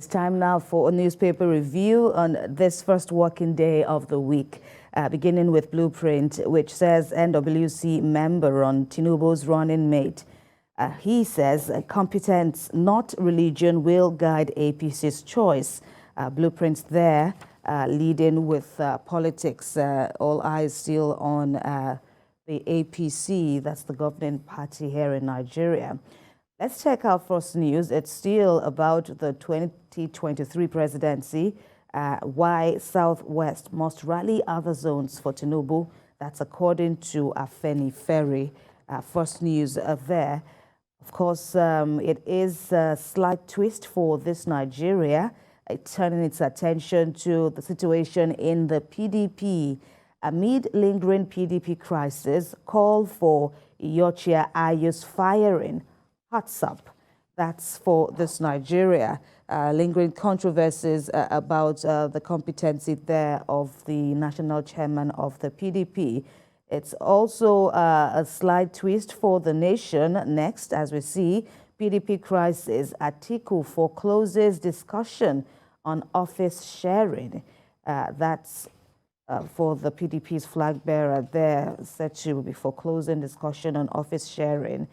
It's time now for a newspaper review on this first working day of the week, beginning with Blueprint, which says NWC member on Tinubu's running mate. He says competence, not religion, will guide APC's choice. Blueprint's there, leading with politics. All eyes still on the APC, that's the governing party here in Nigeria. Let's check our first news. It's still about the 2023 presidency. Why Southwest must rally other zones for Tinubu. That's according to Afeni Ferry. First news there. Of course, it is a slight twist for this Nigeria, turning its attention to the situation in the PDP. Amid lingering PDP crisis, call for Iyorchia Ayo's firing. Hearts up. That's for this Nigeria. Lingering controversies about the competency there of the national chairman of the PDP. It's also a slight twist for the nation. Next, as we see, PDP crisis, Atiku forecloses discussion on office sharing. That's for the PDP's flag bearer there, said she will be foreclosing discussion on office sharing.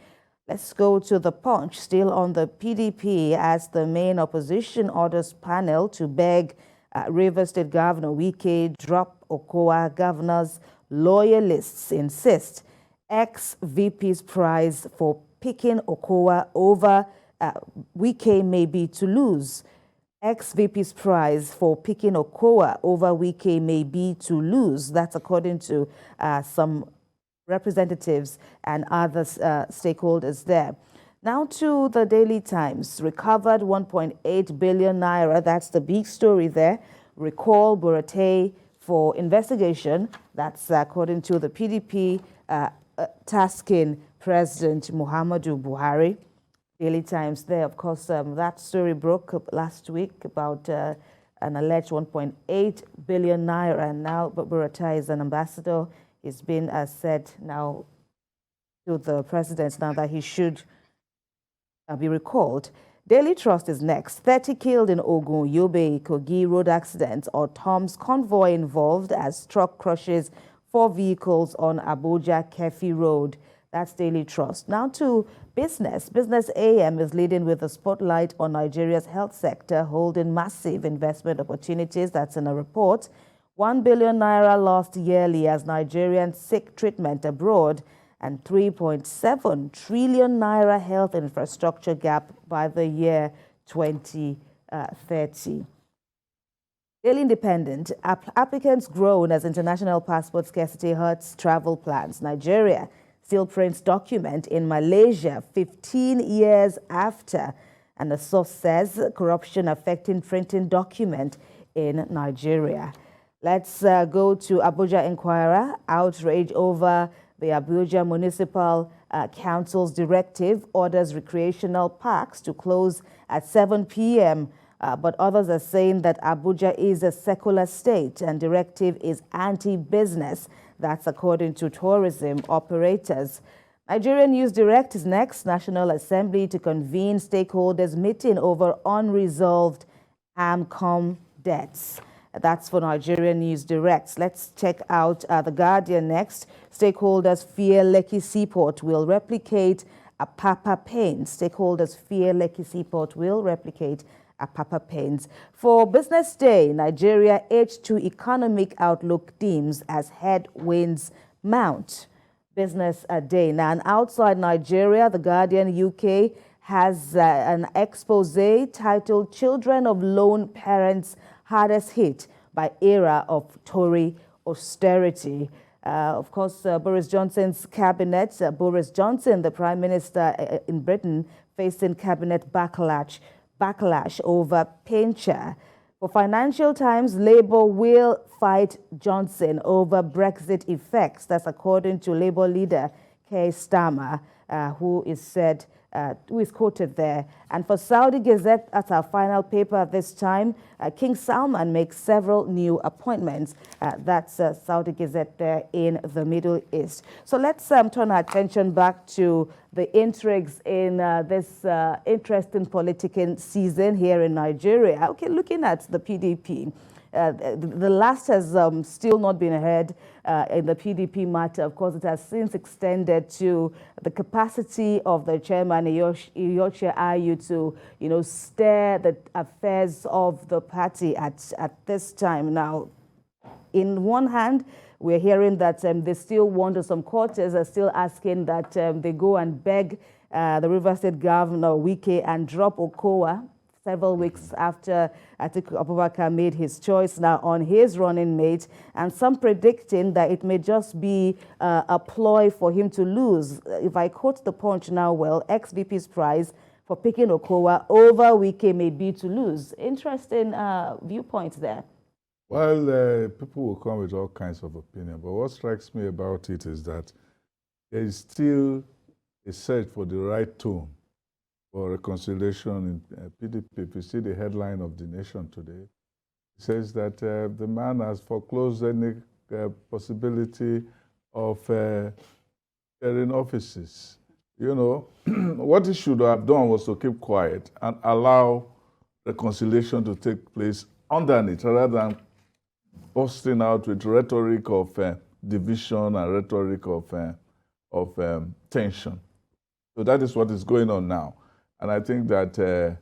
Let's go to the Punch, still on the PDP, as the main opposition orders panel to beg Rivers State Governor Wike drop Okowa. Governors Loyalists insist ex-VP's prize for picking Okowa over Wike may be to lose. Ex-VP's prize for picking Okowa over Wike may be to lose. That's according to some representatives and other stakeholders there. Now to the Daily Times. Recovered 1.8 billion naira. That's the big story there. Recall Buratai for investigation. That's according to the PDP tasking President Muhammadu Buhari. Daily Times there, of course, that story broke last week about an alleged 1.8 billion naira. And now Buratai is an ambassador. It's been said now to the president now that he should be recalled. Daily Trust is next. 30 killed in Ogun, Yobe, Kogi road accident or Tom's convoy involved as truck crushes 4 vehicles on Abuja Kefi Road. That's Daily Trust. Now to business. Business AM is leading with a spotlight on Nigeria's health sector, holding massive investment opportunities. That's in a report. 1 billion naira lost yearly as Nigerians seek treatment abroad, and 3.7 trillion naira health infrastructure gap by the year 2030. Daily Independent. Applicants grown as international passport scarcity hurts travel plans. Nigeria still prints document in Malaysia 15 years after. And the source says corruption affecting printing document in Nigeria. Let's go to Abuja Inquirer. Outrage over the Abuja Municipal Council's directive orders recreational parks to close at 7 p.m. But others are saying that Abuja is a secular state and directive is anti-business. That's according to tourism operators. Nigerian News Direct is next. National Assembly to convene stakeholders meeting over unresolved AMCOM debts. That's for Nigerian News Direct. Let's check out The Guardian next. Stakeholders fear Lekki Seaport will replicate Apapa Pains. Stakeholders fear Lekki Seaport will replicate Apapa Pains. For Business Day, Nigeria H2 economic outlook dims as headwinds mount. Business Day. Now, and outside Nigeria, The Guardian UK has an expose titled Children of Lone Parents Hardest Hit by Era of Tory Austerity. Of course, Boris Johnson's cabinet, Boris Johnson, the Prime Minister in Britain, facing cabinet backlash over pension. For Financial Times, Labour will fight Johnson over Brexit effects. That's according to Labour leader Keir Starmer, who is said who is quoted there. And for Saudi Gazette, that's our final paper at this time, King Salman makes several new appointments. That's Saudi Gazette there in the Middle East. So let's turn our attention back to the intrigues in this interesting political season here in Nigeria. Okay, looking at the PDP. The last has still not been heard in the PDP matter. Of course, it has since extended to the capacity of the chairman, Iyorchia Ayu, to, steer the affairs of the party at this time. Now, in one hand, we're hearing that they still want, some quarters are still asking that they go and beg the River State Governor, Wike, and drop Okowa several weeks after Atiku Abubakar made his choice now on his running mate, and some predicting that it may just be a ploy for him to lose. If I quote the Punch now, well, ex-VP's prize for picking Okowa over Wike may be to lose. Interesting viewpoints there. Well, people will come with all kinds of opinion, but what strikes me about it is that there is still a search for the right tone for reconciliation in PDP. If you see the headline of The Nation today, it says that the man has foreclosed any possibility of sharing offices. What he should have done was to keep quiet and allow reconciliation to take place underneath, rather than busting out with rhetoric of division and rhetoric of tension. So that is what is going on now. And I think that the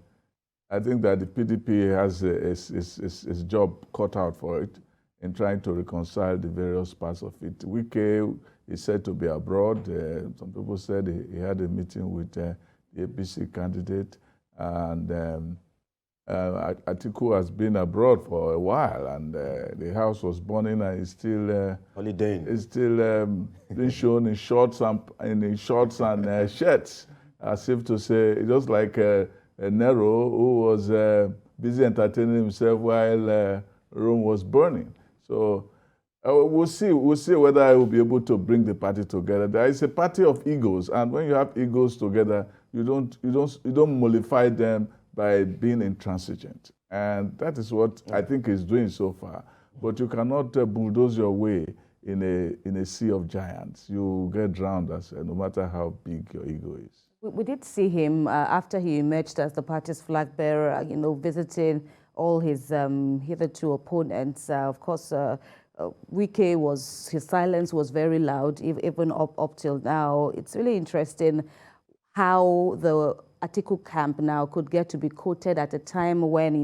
PDP has its job cut out for it in trying to reconcile the various parts of it. Wike is said to be abroad. Some people said he had a meeting with the APC candidate, and Atiku has been abroad for a while, and the house was burning, and he's still holidaying. He's still being shown in shorts and shirts, as if to say, just like Nero, who was busy entertaining himself while Rome was burning. So we'll see whether I will be able to bring the party together. There is a party of egos, and when you have egos together, you don't mollify them by being intransigent. And that is what I think he's doing so far. But you cannot bulldoze your way in a sea of giants. You get drowned, no matter how big your ego is. We did see him after he emerged as the party's flag bearer, visiting all his hitherto opponents. Of course, Wike his silence was very loud, even up till now. It's really interesting how the Atiku camp now could get to be quoted at a time when,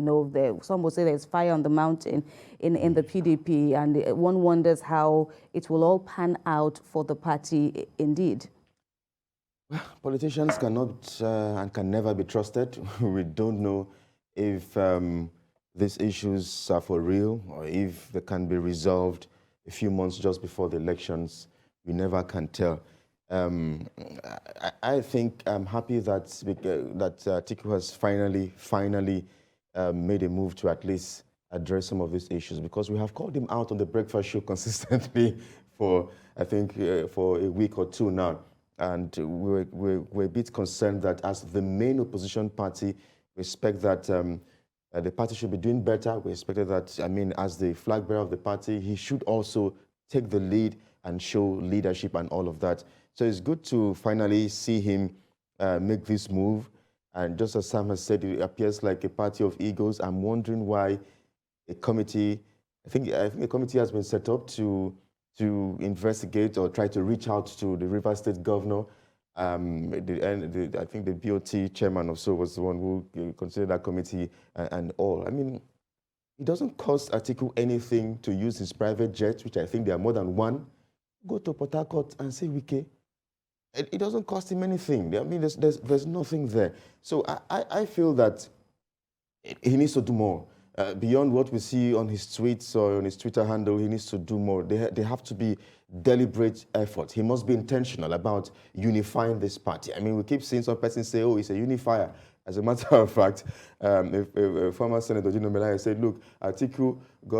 some would say there's fire on the mountain in the PDP, and one wonders how it will all pan out for the party indeed. Politicians cannot and can never be trusted. We don't know if these issues are for real or if they can be resolved a few months just before the elections. We never can tell. I think I'm happy that Atiku has finally made a move to at least address some of these issues, because we have called him out on the breakfast show consistently for, I think, for a week or two now. And we're a bit concerned that as the main opposition party, we expect that the party should be doing better. We expected that, as the flag bearer of the party, he should also take the lead and show leadership and all of that. So it's good to finally see him make this move. And just as Sam has said, it appears like a party of egos. I'm wondering why a committee, I think a committee has been set up to investigate or try to reach out to the River State Governor. I think the BOT chairman or so was the one who considered that committee and all. It doesn't cost Atiku anything to use his private jet, which I think there are more than one. Go to Port Harcourt and say Wike. It doesn't cost him anything. There's nothing there. So I feel that he needs to do more. Beyond what we see on his tweets or on his Twitter handle, he needs to do more. They have to be deliberate effort. He must be intentional about unifying this party. We keep seeing some person say, oh, he's a unifier. As a matter of fact, a former Senator Gino Melaya said, look, Atiku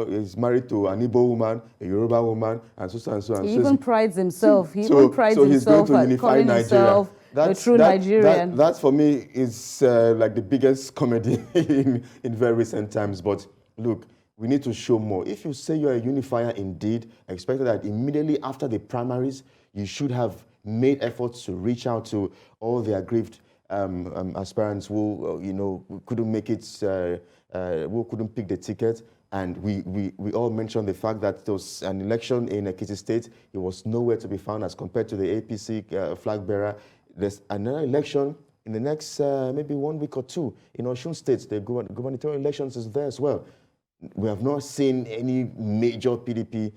is married to an Igbo woman, a Yoruba woman, and so and so. He even prides himself. He even prides himself at calling himself a true Nigerian. That for me is like the biggest comedy in very recent times. But look, we need to show more. If you say you're a unifier indeed, I expect that immediately after the primaries, you should have made efforts to reach out to all the aggrieved aspirants who, couldn't make it, who couldn't pick the ticket. And we all mentioned the fact that there was an election in Ekiti State. It was nowhere to be found as compared to the APC flag bearer. There's another election in the next maybe 1 week or two in Osun State. The gubernatorial elections is there as well. We have not seen any major PDP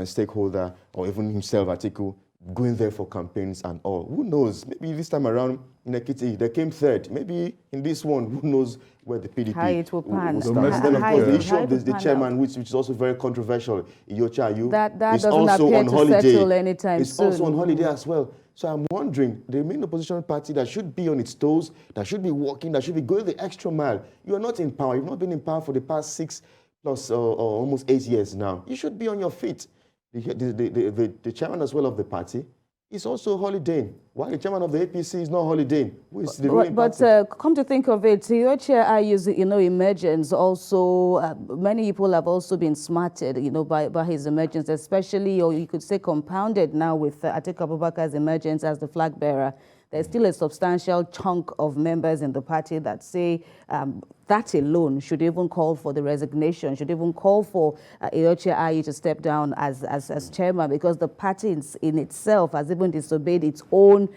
stakeholder or even himself, Atiku, going there for campaigns and all. Who knows? Maybe this time around in Ekiti, they came third. Maybe in this one, who knows where the PDP how it will pan. Will start. Then, of course, the issue of the chairman, which is also very controversial, Iyocha Ayu, that is doesn't also appear on to holiday. settle anytime it's soon. also on holiday as well. So I'm wondering, the main opposition party that should be on its toes, that should be working, that should be going the extra mile. You are not in power. You've not been in power for the past 6 plus or almost 8 years now. You should be on your feet. The chairman as well of the party is also holidaying. Why the chairman of the APC is not holidaying? Who is the ruling party? But come to think of it, Iyocha Ayu's, emergence also, many people have also been smarted, by his emergence, especially, or you could say compounded now with Atiku Abubakar's emergence as the flag bearer. There's still a substantial chunk of members in the party that say that alone should even call for the resignation, should even call for Iyocha Ayu to step down as chairman, because the party in itself has even disobeyed its own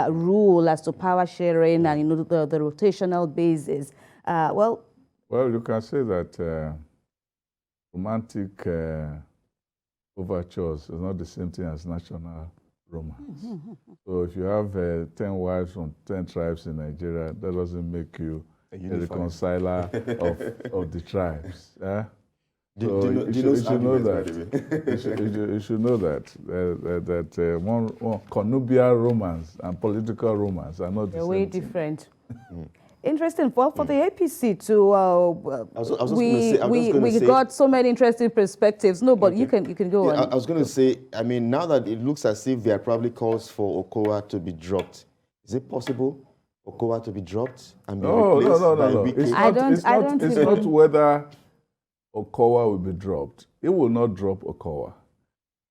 rule as to power sharing and the rotational basis. Well, you can say that romantic overtures is not the same thing as national romance. So if you have 10 wives from 10 tribes in Nigeria, that doesn't make you a reconciler of the tribes. You should know that one connubial romance and political romance are not the same. They're way different. Interesting. Well, for the APC we got so many interesting perspectives. No, but okay. you can go on. I was going to say, I mean, now that it looks as if there are probably calls for Okowa to be dropped, is it possible Okowa to be dropped and be replaced by Wike? It's not whether Okowa will be dropped. It will not drop Okowa.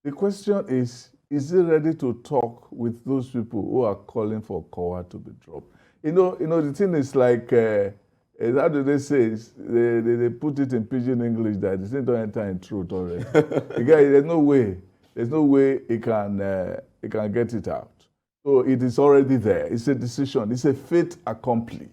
The question is he ready to talk with those people who are calling for Okowa to be dropped? The thing is like, how do they say? They put it in pidgin English that the thing don't enter in truth already. The guy, there's no way he can get it out. So it is already there. It's a decision. It's a fait accompli.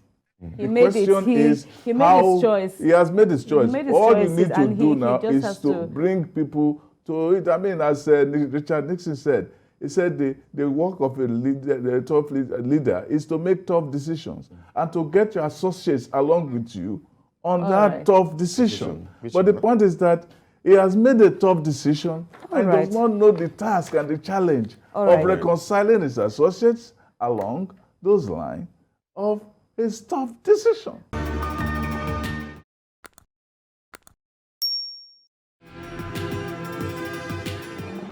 He made his choice. He has made his choice. All you need to do now is to bring people to it. I mean, as Richard Nixon said, he said the work of a leader, the top leader, is to make tough decisions and to get your associates along with you on that tough decision. But the point is that he has made a tough decision and does not know the task and the challenge of reconciling his associates along those lines of his tough decision.